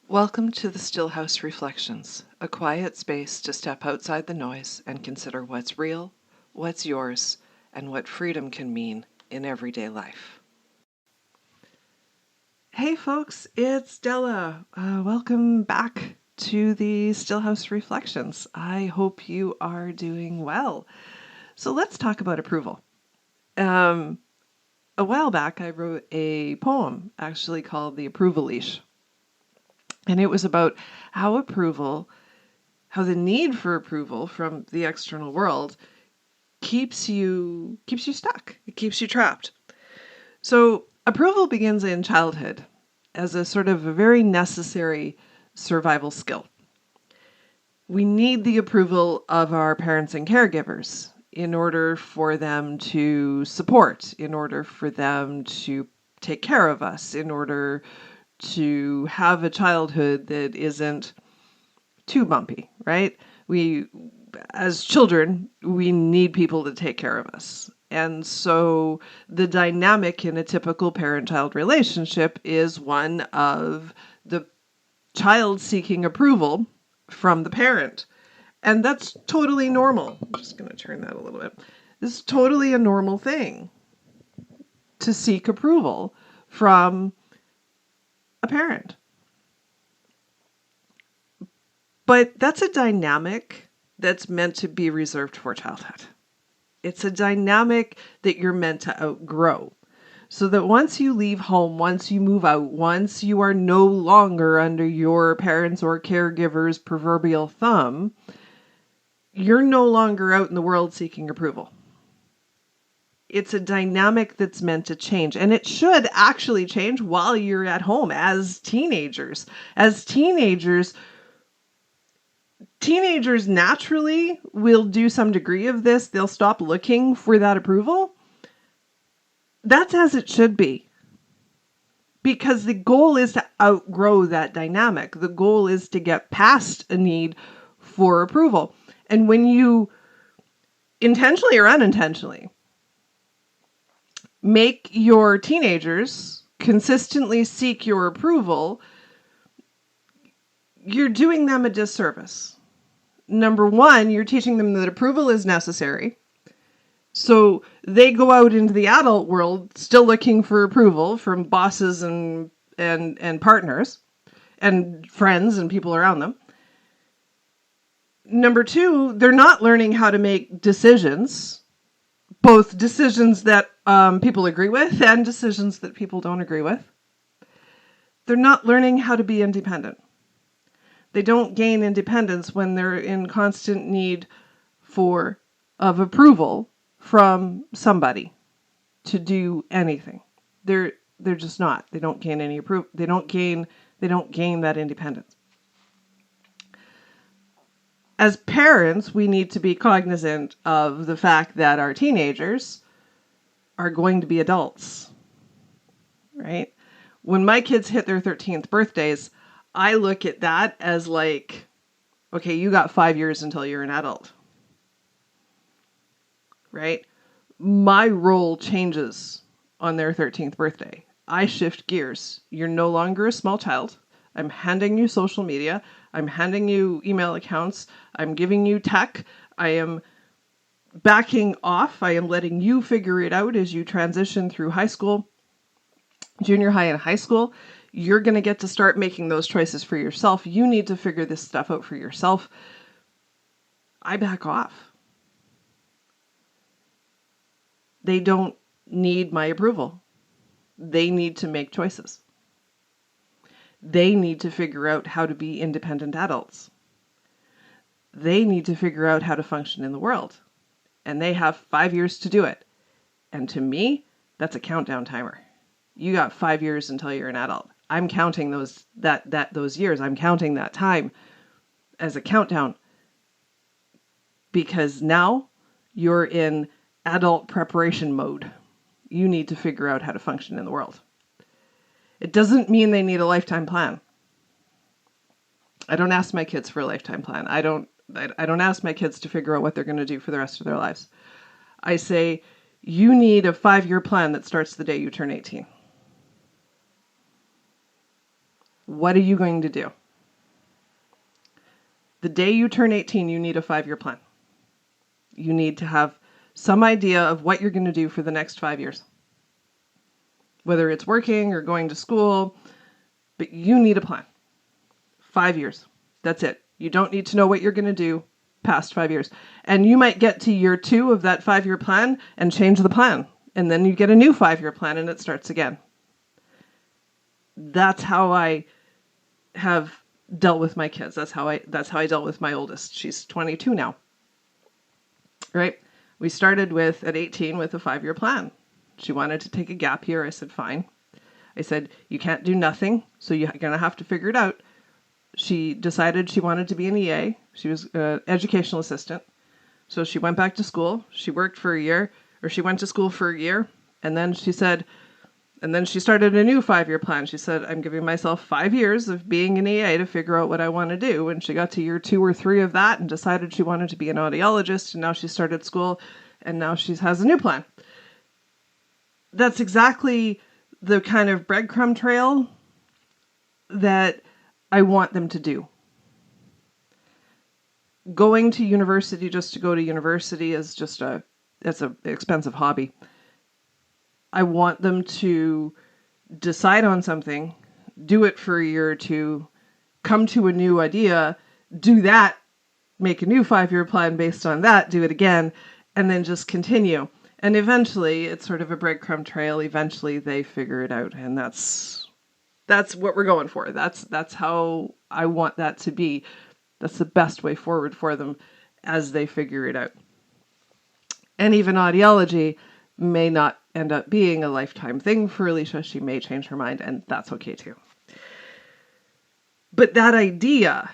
Welcome to the Stillhouse Reflections, a quiet space to step outside the noise and consider what's real, what's yours, and what freedom can mean in everyday life. Hey folks, it's Della. Welcome back to the Stillhouse Reflections. I hope you are doing well. So let's talk about approval. A while back, I wrote a poem actually called The Approval Leash. And it was about how the need for approval from the external world keeps you stuck. It keeps you trapped. So approval begins in childhood as a sort of a very necessary survival skill. We need the approval of our parents and caregivers in order for them to support, in order for them to take care of us, in order to have a childhood that isn't too bumpy, right? As children, we need people to take care of us. And so the dynamic in a typical parent-child relationship is one of the child seeking approval from the parent. And that's totally normal. I'm just going to turn that a little bit. This is totally a normal thing to seek approval from a parent. But that's a dynamic that's meant to be reserved for childhood. It's a dynamic that you're meant to outgrow. So that once you leave home, once you move out, once you are no longer under your parents' or caregiver's proverbial thumb, you're no longer out in the world seeking approval. It's a dynamic that's meant to change, and it should actually change while you're at home as teenagers. As teenagers naturally will do some degree of this. They'll stop looking for that approval. That's as it should be. Because the goal is to outgrow that dynamic. The goal is to get past a need for approval. And when you intentionally or unintentionally make your teenagers consistently seek your approval, you're doing them a disservice. Number one, you're teaching them that approval is necessary. So they go out into the adult world still looking for approval from bosses and partners and friends and people around them. Number two, they're not learning how to make decisions, both decisions that people agree with and decisions that people don't agree with. They're not learning how to be independent. They don't gain independence when they're in constant need of approval from somebody to do anything. They're just not. They don't gain any approval. They don't gain that independence. As parents, we need to be cognizant of the fact that our teenagers are going to be adults, right? When my kids hit their 13th birthdays, I look at that as like, okay, you got 5 years until you're an adult, right? My role changes on their 13th birthday. I shift gears. You're no longer a small child. I'm handing you social media. I'm handing you email accounts. I'm giving you tech. I am backing off. I am letting you figure it out as you transition through high school, junior high and high school. You're going to get to start making those choices for yourself. You need to figure this stuff out for yourself. I back off. They don't need my approval. They need to make choices. They need to figure out how to be independent adults. They need to figure out how to function in the world. And they have 5 years to do it. And to me, that's a countdown timer. You got 5 years until you're an adult. I'm counting those years. I'm counting that time as a countdown. Because now you're in adult preparation mode. You need to figure out how to function in the world. It doesn't mean they need a lifetime plan. I don't ask my kids for a lifetime plan. I don't ask my kids to figure out what they're going to do for the rest of their lives. I say, you need a 5-year plan that starts the day you turn 18. What are you going to do? The day you turn 18, you need a 5-year plan. You need to have some idea of what you're going to do for the next 5 years. Whether it's working or going to school, but you need a plan. 5 years. That's it. You don't need to know what you're going to do past 5 years. And you might get to year 2 of that 5-year plan and change the plan. And then you get a new 5-year plan and it starts again. That's how I have dealt with my kids. That's how I dealt with my oldest. She's 22 now. Right? We started at 18 with a 5-year plan. She wanted to take a gap year. I said, fine. I said, you can't do nothing, so you're going to have to figure it out. She decided she wanted to be an EA. She was an educational assistant. So she went back to school. She worked for a year, or she went to school for a year. And then she started a new 5-year plan. She said, I'm giving myself 5 years of being an EA to figure out what I want to do. And she got to year 2 or 3 of that and decided she wanted to be an audiologist. And now she started school and now she has a new plan. That's exactly the kind of breadcrumb trail that I want them to do. Going to university just to go to university is it's an expensive hobby. I want them to decide on something, do it for a year or two, come to a new idea, do that, make a new 5-year plan based on that, do it again, and then just continue. And eventually, it's sort of a breadcrumb trail. Eventually, they figure it out, and that's what we're going for. That's how I want that to be. That's the best way forward for them as they figure it out. And even audiology may not end up being a lifetime thing for Alicia. She may change her mind, and that's okay too. But that idea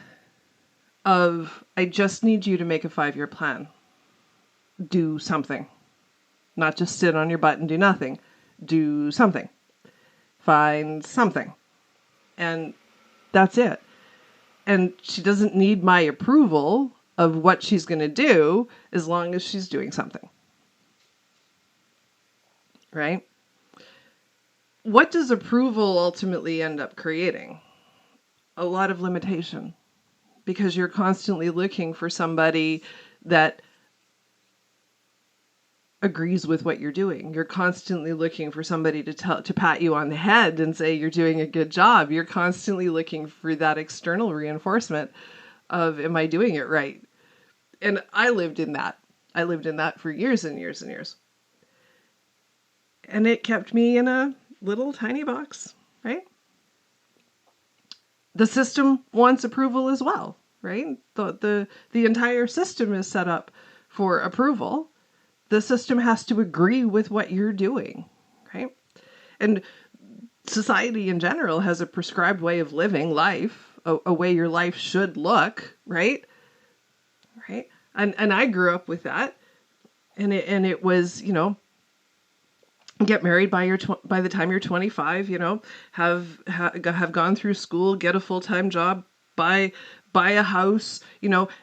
of, I just need you to make a 5-year plan. Do something. Not just sit on your butt and do nothing. Do something. Find something. And that's it. And she doesn't need my approval of what she's going to do as long as she's doing something. Right? What does approval ultimately end up creating? A lot of limitation. Because you're constantly looking for somebody that agrees with what you're doing. You're constantly looking for somebody to pat you on the head and say you're doing a good job. You're constantly looking for that external reinforcement of, am I doing it right? And I lived in that. I lived in that for years and years and years. And it kept me in a little tiny box, right? The system wants approval as well, right? The entire system is set up for approval. The system has to agree with what you're doing, right? And society in general has a prescribed way of living life, a way your life should look, right? Right? And I grew up with that. And it was, get married by the time you're 25, have gone through school, get a full-time job, buy a house,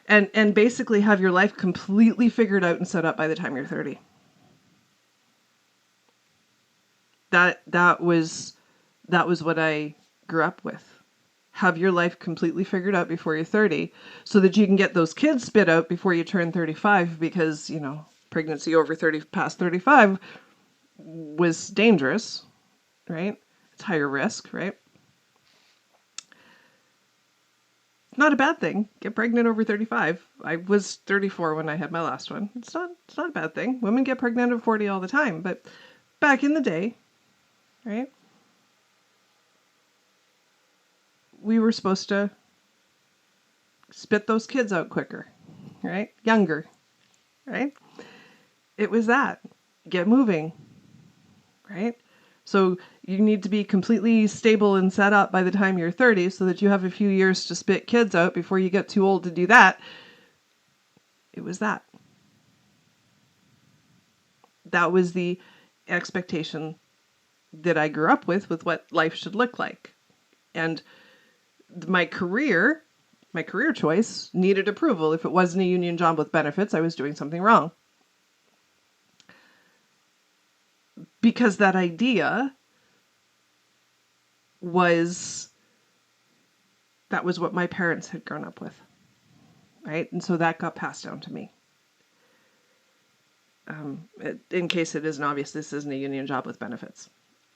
and basically have your life completely figured out and set up by the time you're 30. That was what I grew up with. Have your life completely figured out before you're 30 so that you can get those kids spit out before you turn 35 because, pregnancy over 30 past 35 was dangerous, right? It's higher risk, right? Not a bad thing. Get pregnant over 35. I was 34 when I had my last one. It's not a bad thing. Women get pregnant at 40 all the time, but back in the day, right? We were supposed to spit those kids out quicker, right? Younger, right? It was that. Get moving, right? So you need to be completely stable and set up by the time you're 30 so that you have a few years to spit kids out before you get too old to do that. It was that. That was the expectation that I grew up with what life should look like. And my career choice needed approval. If it wasn't a union job with benefits, I was doing something wrong. Because that idea was that was what my parents had grown up with, right? And so that got passed down to me. In case it isn't obvious, this isn't a union job with benefits.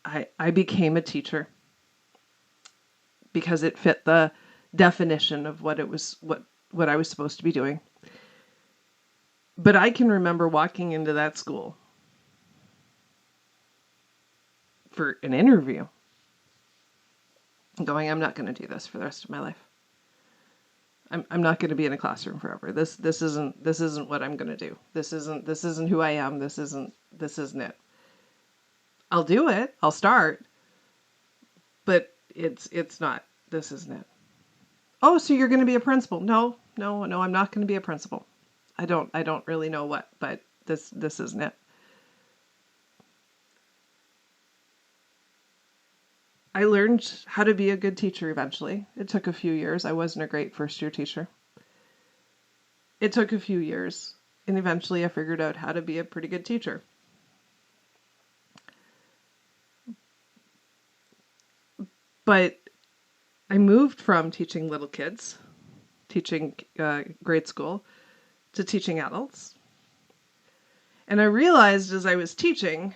I became a teacher because it fit the definition of what I was supposed to be doing. But I can remember walking into that school for an interview going, I'm not going to do this for the rest of my life. I'm not going to be in a classroom forever. This isn't what I'm going to do. This isn't who I am. This isn't it. I'll do it. I'll start. But it's not. This isn't it. Oh, so you're going to be a principal? No, I'm not going to be a principal. I don't really know what, but this isn't it. I learned how to be a good teacher eventually. It took a few years. I wasn't a great first-year teacher. It took a few years, and eventually I figured out how to be a pretty good teacher. But I moved from teaching little kids, teaching grade school, to teaching adults. And I realized as I was teaching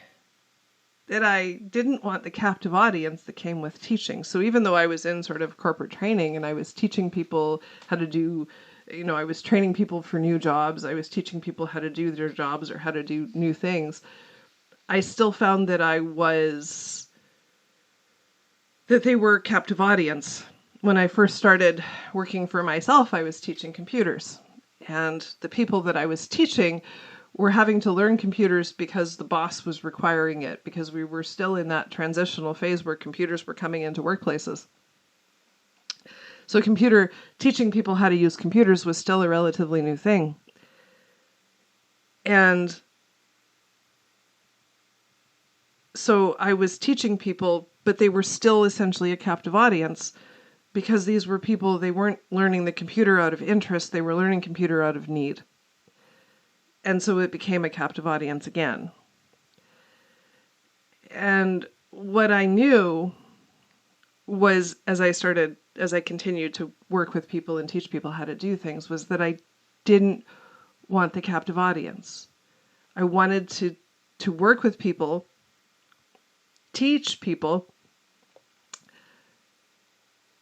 that I didn't want the captive audience that came with teaching. So even though I was in sort of corporate training and I was teaching people how to do, I was training people for new jobs, I was teaching people how to do their jobs or how to do new things, I still found that that they were captive audience. When I first started working for myself, I was teaching computers. And the people that I was teaching were having to learn computers because the boss was requiring it, because we were still in that transitional phase where computers were coming into workplaces. So teaching people how to use computers was still a relatively new thing. And so I was teaching people, but they were still essentially a captive audience because these were people, they weren't learning the computer out of interest, they were learning computer out of need. And so it became a captive audience again. And what I knew was, as I continued to work with people and teach people how to do things, was that I didn't want the captive audience. I wanted to work with people, teach people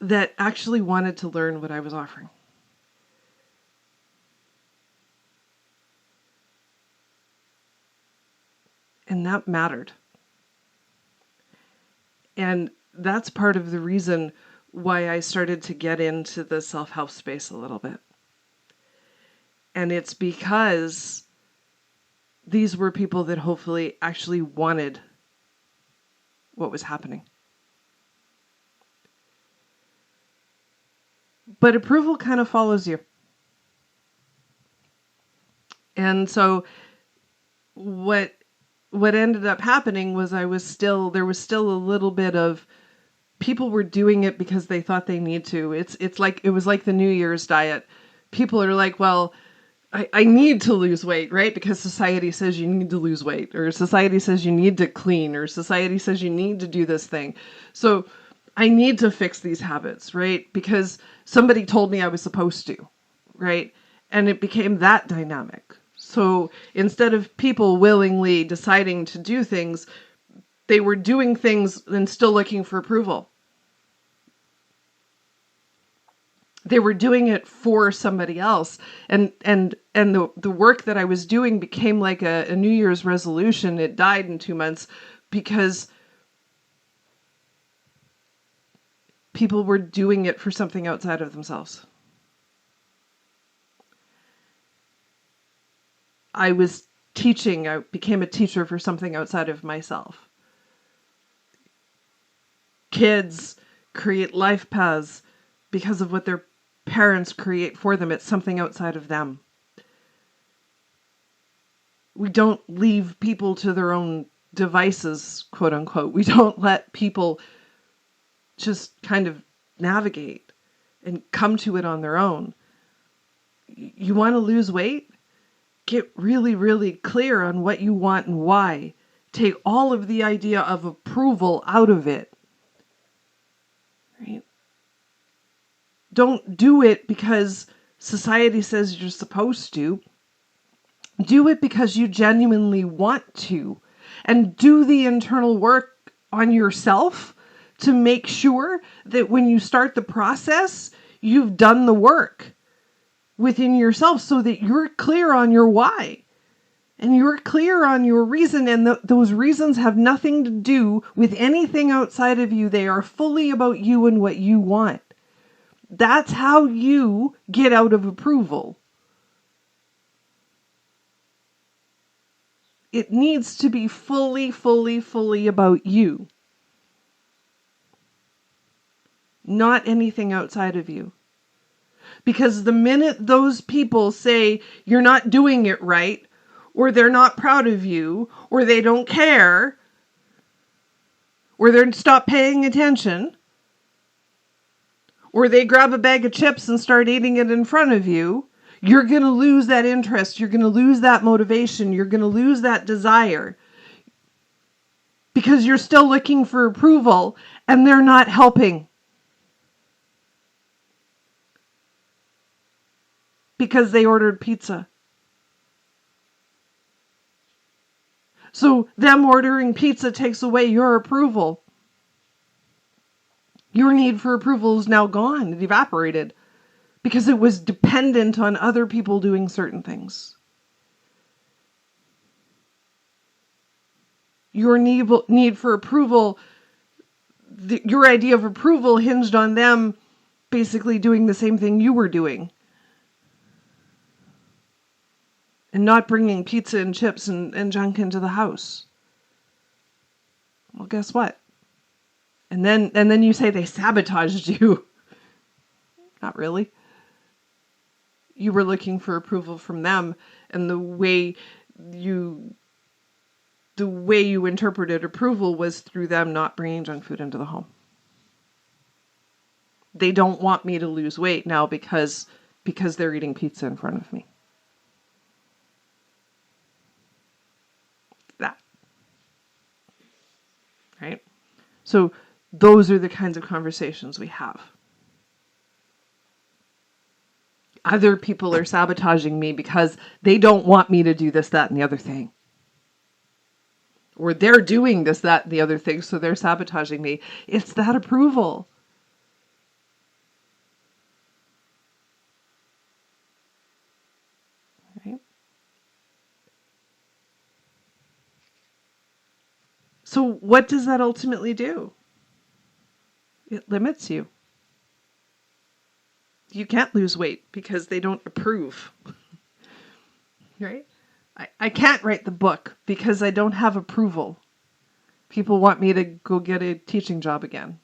that actually wanted to learn what I was offering. And that mattered. And that's part of the reason why I started to get into the self-help space a little bit. And it's because these were people that hopefully actually wanted what was happening. But approval kind of follows you. And so what ended up happening was there was still a little bit of people were doing it because they thought they need to. It was like the New Year's diet. People are like, well, I need to lose weight, right? Because society says you need to lose weight, or society says you need to clean, or society says you need to do this thing. So I need to fix these habits, right? Because somebody told me I was supposed to, right? And it became that dynamic. So instead of people willingly deciding to do things, they were doing things and still looking for approval. They were doing it for somebody else. And the work that I was doing became like a New Year's resolution. It died in 2 months because people were doing it for something outside of themselves. I became a teacher for something outside of myself. Kids create life paths because of what their parents create for them. It's something outside of them. We don't leave people to their own devices, quote unquote. We don't let people just kind of navigate and come to it on their own. You want to lose weight? Get really, really clear on what you want and why. Take all of the idea of approval out of it. Right? Don't do it because society says you're supposed to. Do it because you genuinely want to. And do the internal work on yourself to make sure that when you start the process, you've done the work within yourself so that you're clear on your why. And you're clear on your reason, and those reasons have nothing to do with anything outside of you. They are fully about you and what you want. That's how you get out of approval. It needs to be fully, fully, fully about you. Not anything outside of you. Because the minute those people say you're not doing it right, or they're not proud of you, or they don't care, or they stop paying attention, or they grab a bag of chips and start eating it in front of you, you're going to lose that interest. You're going to lose that motivation. You're going to lose that desire. Because you're still looking for approval and they're not helping. Because they ordered pizza. So them ordering pizza takes away your approval. Your need for approval is now gone. It evaporated. Because it was dependent on other people doing certain things. Your need for approval, your idea of approval hinged on them basically doing the same thing you were doing. And not bringing pizza and chips and junk into the house. Well, guess what? And then you say they sabotaged you. Not really. You were looking for approval from them, and the way you interpreted approval was through them not bringing junk food into the home. They don't want me to lose weight now because they're eating pizza in front of me. That. Right? So those are the kinds of conversations we have. Other people are sabotaging me because they don't want me to do this, that, and the other thing. Or they're doing this, that, and the other thing, so they're sabotaging me. It's that approval. Right? So what does that ultimately do? It limits you. You can't lose weight because they don't approve. Right? I can't write the book because I don't have approval. People want me to go get a teaching job again.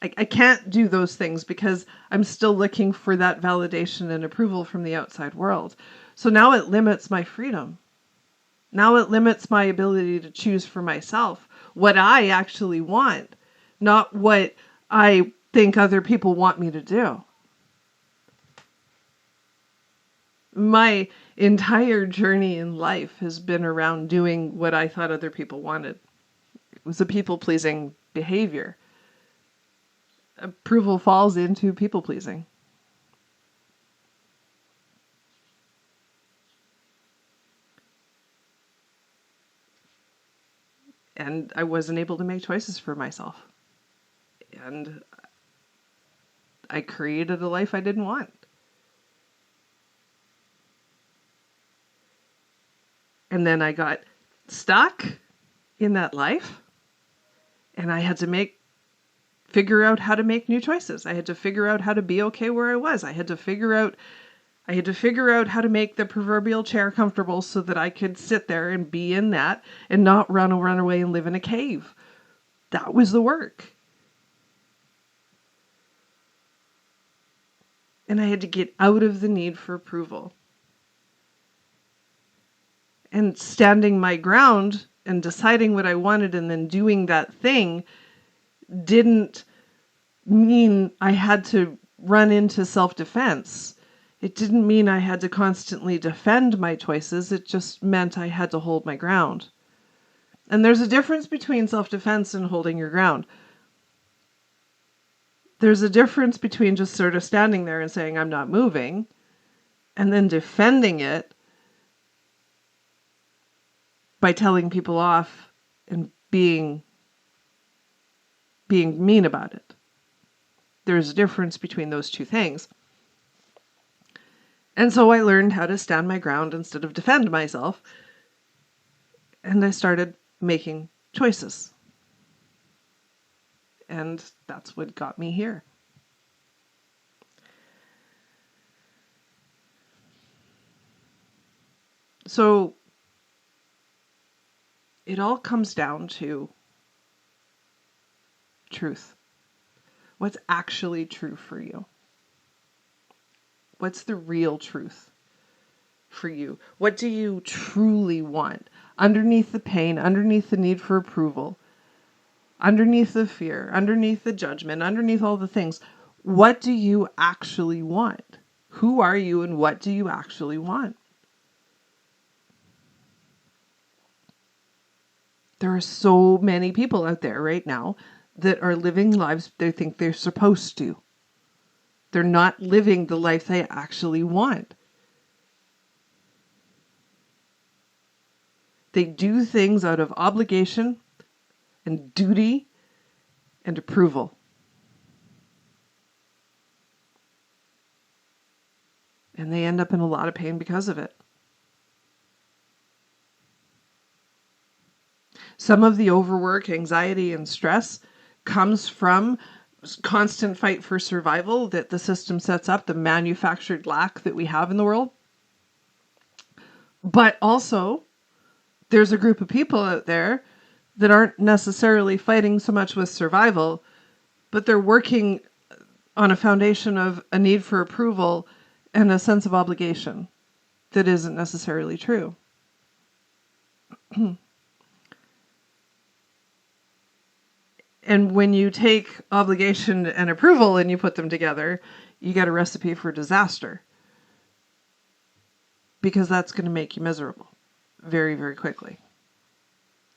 I can't do those things because I'm still looking for that validation and approval from the outside world. So now it limits my freedom. Now it limits my ability to choose for myself what I actually want, not what I think other people want me to do. My entire journey in life has been around doing what I thought other people wanted. It was a people-pleasing behavior. Approval falls into people-pleasing. And I wasn't able to make choices for myself. And I created a life I didn't want. And then I got stuck in that life, and I had to figure out how to make new choices. I had to figure out how to be okay where I was. I had to figure out how to make the proverbial chair comfortable so that I could sit there and be in that and not run away and live in a cave. That was the work. And I had to get out of the need for approval. And standing my ground and deciding what I wanted and then doing that thing didn't mean I had to run into self-defense. It didn't mean I had to constantly defend my choices. It just meant I had to hold my ground. And there's a difference between self-defense and holding your ground. There's a difference between just sort of standing there and saying, I'm not moving, and then defending it by telling people off and being mean about it. There's a difference between those two things. And so I learned how to stand my ground instead of defend myself. And I started making choices. And that's what got me here. So it all comes down to truth. What's actually true for you? What's the real truth for you? What do you truly want? Underneath the pain, underneath the need for approval, underneath the fear, underneath the judgment, underneath all the things, what do you actually want? Who are you and what do you actually want? There are so many people out there right now that are living lives they think they're supposed to. They're not living the life they actually want. They do things out of obligation and duty and approval. And they end up in a lot of pain because of it. Some of the overwork, anxiety, and stress comes from constant fight for survival that the system sets up, the manufactured lack that we have in the world. But also, there's a group of people out there that aren't necessarily fighting so much with survival, but they're working on a foundation of a need for approval and a sense of obligation that isn't necessarily true. And when you take obligation and approval and you put them together, you get a recipe for disaster. Because that's going to make you miserable very, very quickly.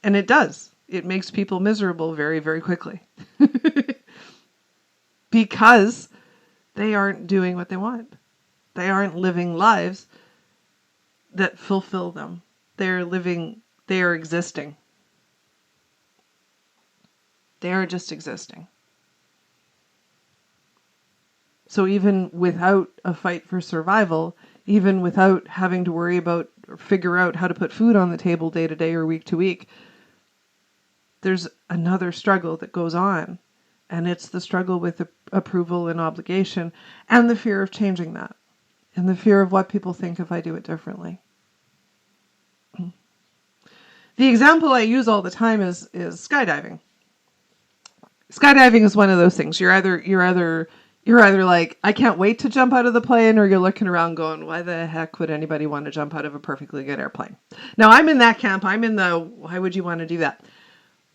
And it does. It makes people miserable very, very quickly. Because they aren't doing what they want. They aren't living lives that fulfill them. They are existing. They are just existing. So even without a fight for survival, even without having to worry about or figure out how to put food on the table day to day or week to week, there's another struggle that goes on. And it's the struggle with approval and obligation and the fear of changing that. And the fear of what people think if I do it differently. The example I use all the time is skydiving. Skydiving is one of those things. You're either like, I can't wait to jump out of the plane, or you're looking around going, why the heck would anybody want to jump out of a perfectly good airplane? Now, I'm in that camp. I'm in the, why would you want to do that?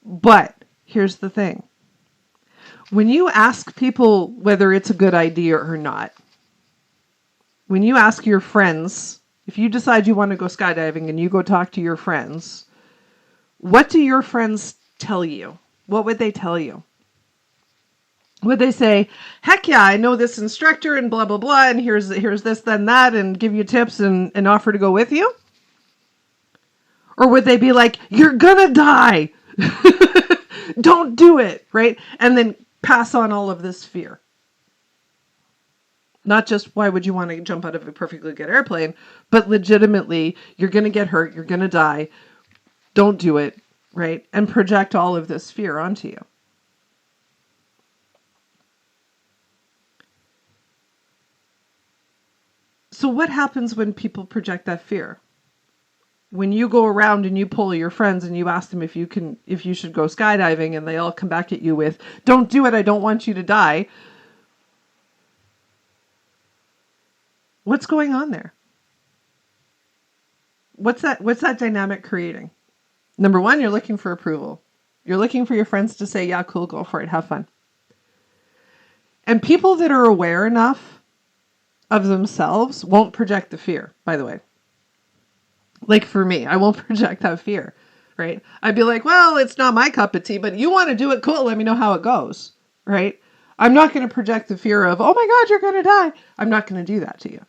But here's the thing. When you ask people whether it's a good idea or not, when you ask your friends, if you decide you want to go skydiving and you go talk to your friends, what do your friends tell you? What would they tell you? Would they say, heck yeah, I know this instructor and blah, blah, blah, and here's this, then that, and give you tips and offer to go with you? Or would they be like, you're gonna die. Don't do it, right? And then pass on all of this fear. Not just why would you want to jump out of a perfectly good airplane, but legitimately, you're going to get hurt, you're going to die. Don't do it, right? And project all of this fear onto you. So what happens when people project that fear? When you go around and you poll your friends and you ask them if you should go skydiving, and they all come back at you with, don't do it, I don't want you to die. What's going on there? What's that dynamic creating? Number one, you're looking for approval. You're looking for your friends to say, yeah, cool, go for it, have fun. And people that are aware enough of themselves won't project the fear, by the way. Like for me, I won't project that fear, right? I'd be like, well, it's not my cup of tea, but you want to do it, cool, let me know how it goes, right? I'm not going to project the fear of, oh my God, you're going to die. I'm not going to do that to you.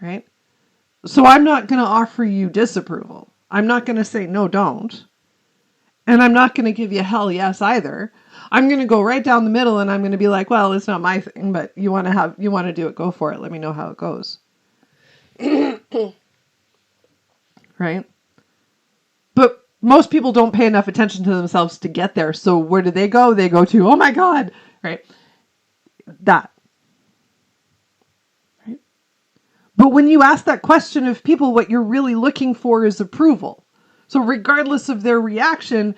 Right? So I'm not going to offer you disapproval. I'm not going to say, no, don't. And I'm not going to give you hell yes either. I'm going to go right down the middle and I'm going to be like, well, it's not my thing, but you want to do it, go for it. Let me know how it goes. Right? But most people don't pay enough attention to themselves to get there. So where do they go? They go to, oh my God, right? That. Right? But when you ask that question of people, what you're really looking for is approval. So regardless of their reaction,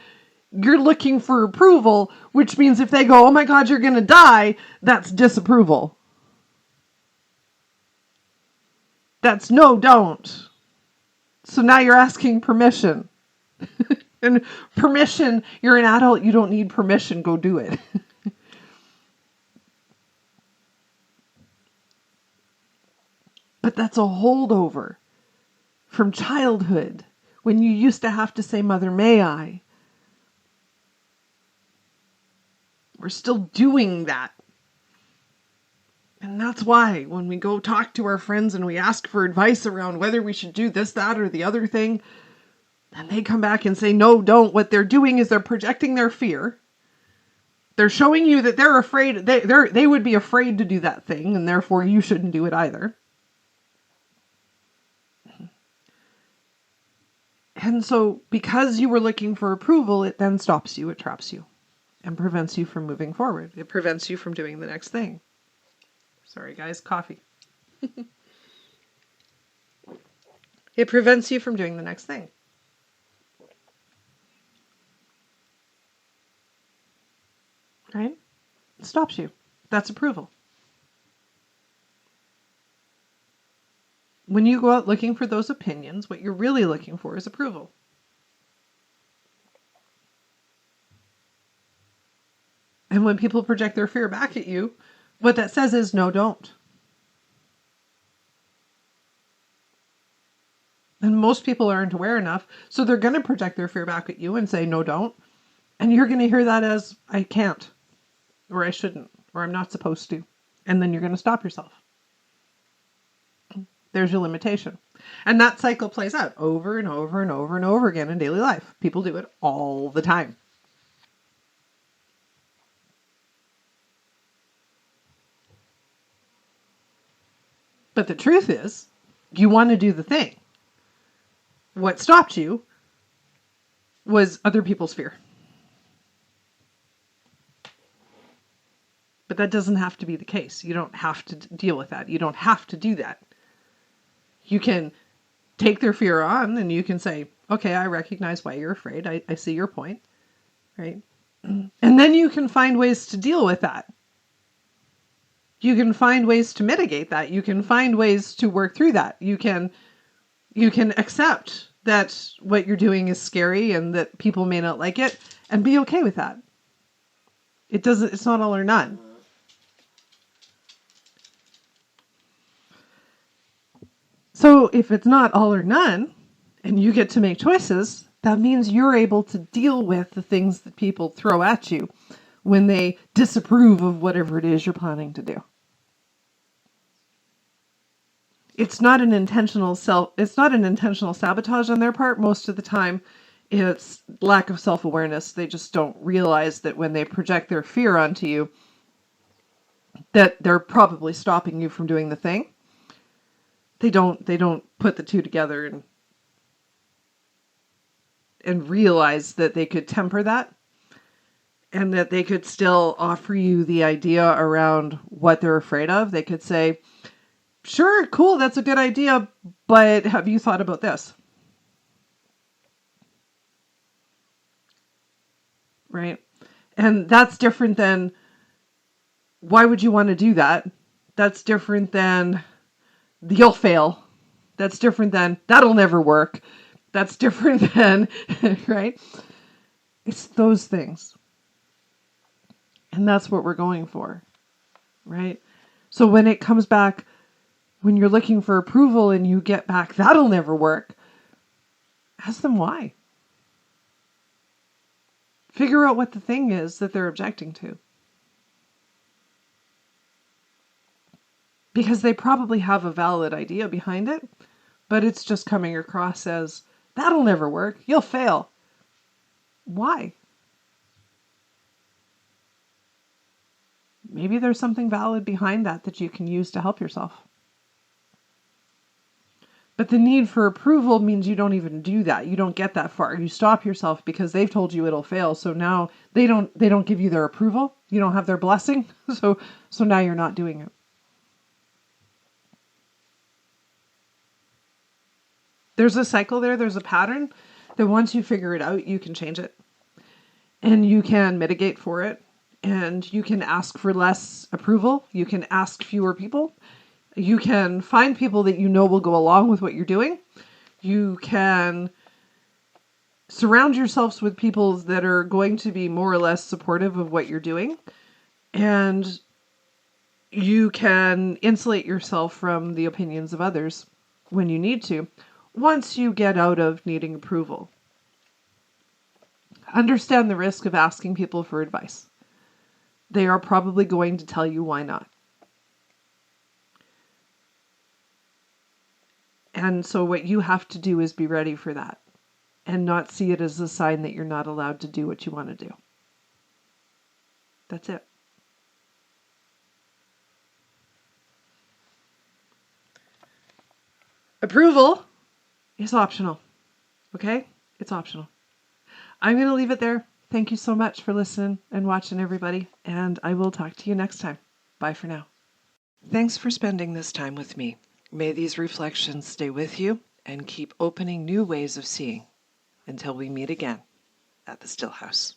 you're looking for approval, which means if they go, oh my God, you're going to die, that's disapproval. That's no, don't. So now you're asking permission. And permission, you're an adult, you don't need permission, go do it. But that's a holdover from childhood, when you used to have to say, Mother, may I? We're still doing that. And that's why when we go talk to our friends and we ask for advice around whether we should do this, that, or the other thing, and they come back and say, no, don't. What they're doing is they're projecting their fear. They're showing you that they're afraid. They would be afraid to do that thing, and therefore you shouldn't do it either. And so because you were looking for approval, it then stops you, it traps you, and prevents you from moving forward. It prevents you from doing the next thing. Sorry, guys, coffee. It prevents you from doing the next thing. Right? It stops you. That's approval. When you go out looking for those opinions, what you're really looking for is approval. And when people project their fear back at you, what that says is, no, don't. And most people aren't aware enough, so they're going to project their fear back at you and say, no, don't. And you're going to hear that as, I can't, or I shouldn't, or I'm not supposed to. And then you're going to stop yourself. There's your limitation. And that cycle plays out over and over and over and over again in daily life. People do it all the time. But the truth is, you want to do the thing. What stopped you was other people's fear. But that doesn't have to be the case. You don't have to deal with that. You don't have to do that. You can take their fear on and you can say, okay, I recognize why you're afraid. I see your point, right? And then you can find ways to deal with that. You can find ways to mitigate that. You can find ways to work through that. You can accept that what you're doing is scary and that people may not like it and be okay with that. It's not all or none. So if it's not all or none, and you get to make choices, that means you're able to deal with the things that people throw at you when they disapprove of whatever it is you're planning to do. It's not an intentional sabotage on their part. Most of the time, it's lack of self-awareness. They just don't realize that when they project their fear onto you, that they're probably stopping you from doing the thing. They don't put the two together and realize that they could temper that and that they could still offer you the idea around what they're afraid of. They could say, sure, cool, that's a good idea, but have you thought about this? Right? And that's different than, why would you want to do that? That's different than, you'll fail. That's different than, that'll never work. That's different than, right? It's those things. And that's what we're going for, right? So when it comes back, when you're looking for approval and you get back, that'll never work, ask them why. Figure out what the thing is that they're objecting to. because they probably have a valid idea behind it, but it's just coming across as, that'll never work, you'll fail. Why? Maybe there's something valid behind that you can use to help yourself. But the need for approval means you don't even do that. You don't get that far. You stop yourself because they've told you it'll fail. So now they don't give you their approval. You don't have their blessing. So now you're not doing it. There's a cycle there. There's a pattern that once you figure it out, you can change it. And you can mitigate for it. And you can ask for less approval. You can ask fewer people. You can find people that you know will go along with what you're doing. You can surround yourselves with people that are going to be more or less supportive of what you're doing. And you can insulate yourself from the opinions of others when you need to, once you get out of needing approval. Understand the risk of asking people for advice. They are probably going to tell you why not. And so what you have to do is be ready for that and not see it as a sign that you're not allowed to do what you want to do. That's it. Approval is optional. Okay? It's optional. I'm going to leave it there. Thank you so much for listening and watching, everybody. And I will talk to you next time. Bye for now. Thanks for spending this time with me. May these reflections stay with you and keep opening new ways of seeing until we meet again at the Stillhouse.